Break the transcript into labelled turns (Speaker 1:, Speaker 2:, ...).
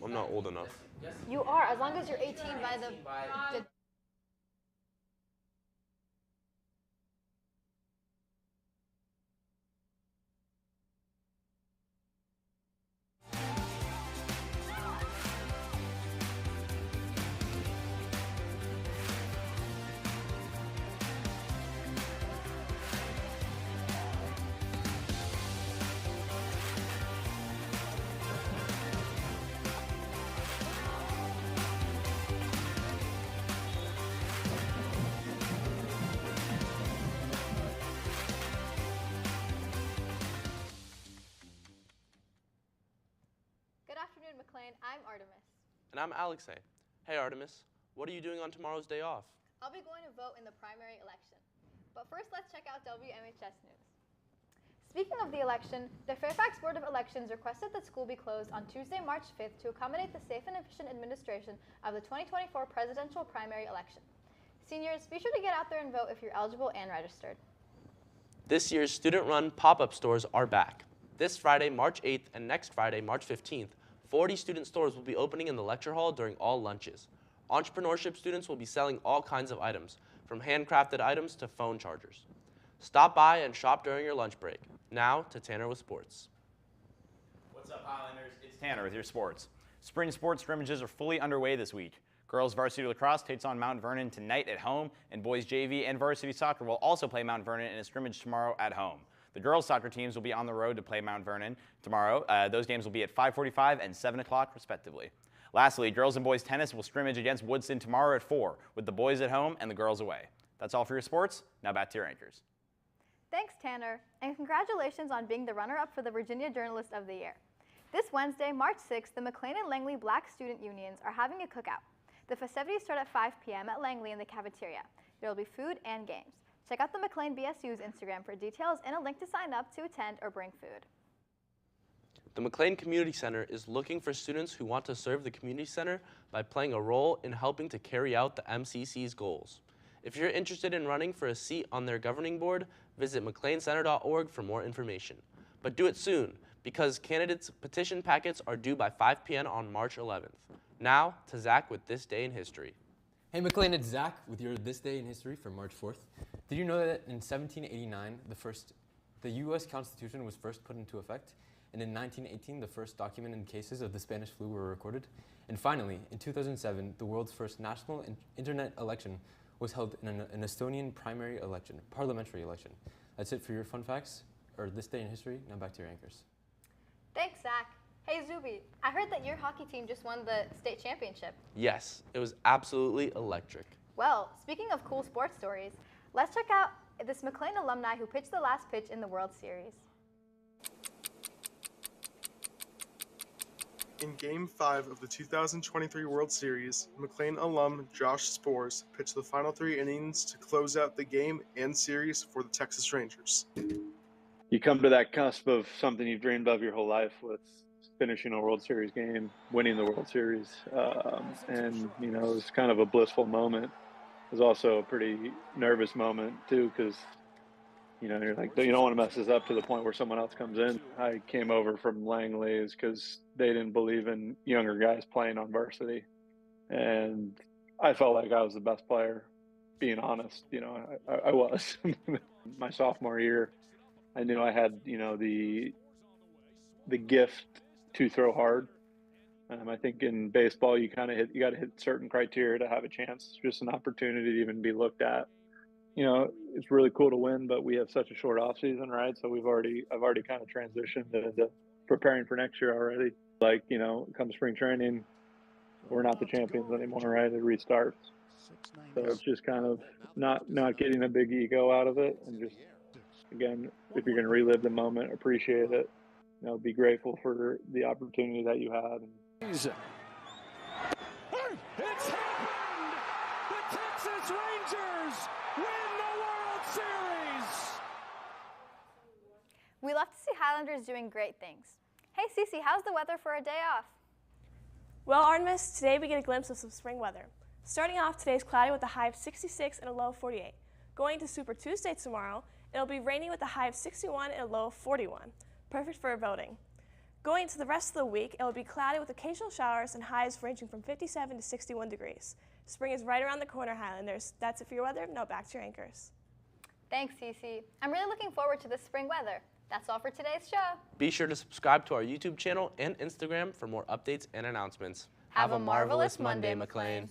Speaker 1: I'm not old enough.
Speaker 2: You are, as long as you're 18 by the McLean, I'm Artemis.
Speaker 1: And I'm Aleksey. Hey Artemis, what are you doing on tomorrow's day off?
Speaker 2: I'll be going to vote in the primary election. But first, let's check out WMHS news. Speaking of the election, the Fairfax Board of Elections requested that school be closed on Tuesday, March 5th to accommodate the safe and efficient administration of the 2024 presidential primary election. Seniors, be sure to get out there and vote if you're eligible and registered.
Speaker 1: This year's student-run pop-up stores are back. This Friday, March 8th, and next Friday, March 15th, 40 student stores will be opening in the lecture hall during all lunches. Entrepreneurship students will be selling all kinds of items, from handcrafted items to phone chargers. Stop by and shop during your lunch break. Now to Tanner with sports.
Speaker 3: What's up, Highlanders? It's Tanner with your sports. Spring sports scrimmages are fully underway this week. Girls varsity lacrosse takes on Mount Vernon tonight at home, and boys JV and varsity soccer will also play Mount Vernon in a scrimmage tomorrow at home. The girls' soccer teams will be on the road to play Mount Vernon tomorrow. Those games will be at 5:45 and 7 o'clock, respectively. Lastly, girls and boys tennis will scrimmage against Woodson tomorrow at 4, with the boys at home and the girls away. That's all for your sports. Now back to your anchors.
Speaker 2: Thanks, Tanner, and congratulations on being the runner-up for the Virginia Journalist of the Year. This Wednesday, March 6th, the McLean and Langley Black Student Unions are having a cookout. The festivities start at 5 p.m. at Langley in the cafeteria. There will be food and games. Check out the McLean BSU's Instagram for details and a link to sign up to attend or bring food.
Speaker 1: The McLean Community Center is looking for students who want to serve the community center by playing a role in helping to carry out the MCC's goals. If you're interested in running for a seat on their governing board, visit mcleancenter.org for more information. But do it soon, because candidates' petition packets are due by 5 p.m. on March 11th. Now to Zach with This Day in History.
Speaker 4: Hey McLean, it's Zach with your This Day in History for March 4th. Did you know that in 1789, the U.S. Constitution was first put into effect? And in 1918, the first documented cases of the Spanish flu were recorded? And finally, in 2007, the world's first national internet election was held in an Estonian parliamentary election. That's it for your fun facts, or This Day in History. Now back to your anchors.
Speaker 2: Thanks, Zach. Hey, Zuby, I heard that your hockey team just won the state championship.
Speaker 1: Yes, it was absolutely electric.
Speaker 2: Well, speaking of cool sports stories, let's check out this McLean alumni who pitched the last pitch in the World Series.
Speaker 5: In Game 5 of the 2023 World Series, McLean alum Josh Spores pitched the final 3 innings to close out the game and series for the Texas Rangers.
Speaker 6: You come to that cusp of something you've dreamed of your whole life with finishing a World Series game, winning the World Series, and, you know, it was kind of a blissful moment. It was also a pretty nervous moment, too, because, you know, you're like, you don't want to mess this up to the point where someone else comes in. I came over from Langley's because they didn't believe in younger guys playing on varsity. And I felt like I was the best player, being honest. You know, I was. My sophomore year, I knew I had, you know, the gift to throw hard. I think in baseball, you got to hit certain criteria to have a chance. It's just an opportunity to even be looked at. You know, it's really cool to win, but we have such a short off season, right? So I've already kind of transitioned into preparing for next year already. Like, you know, come spring training, we're not the champions anymore, right? It restarts. So it's just kind of not getting a big ego out of it, and just, again, if you're going to relive the moment, appreciate it. You know, be grateful for the opportunity that you had.
Speaker 7: It's happened! The Texas Rangers win the World Series!
Speaker 2: We love to see Highlanders doing great things. Hey, Cece, how's the weather for a day off?
Speaker 8: Well, Artemis, today we get a glimpse of some spring weather. Starting off, today's cloudy with a high of 66 and a low of 48. Going to Super Tuesday tomorrow, it'll be rainy with a high of 61 and a low of 41. Perfect for voting. Going into the rest of the week, it will be cloudy with occasional showers and highs ranging from 57 to 61 degrees. Spring is right around the corner, Highlanders. That's it for your weather. Now back to your anchors.
Speaker 2: Thanks, Cece. I'm really looking forward to this spring weather. That's all for today's show.
Speaker 1: Be sure to subscribe to our YouTube channel and Instagram for more updates and announcements.
Speaker 2: Have a marvelous Monday, McLean.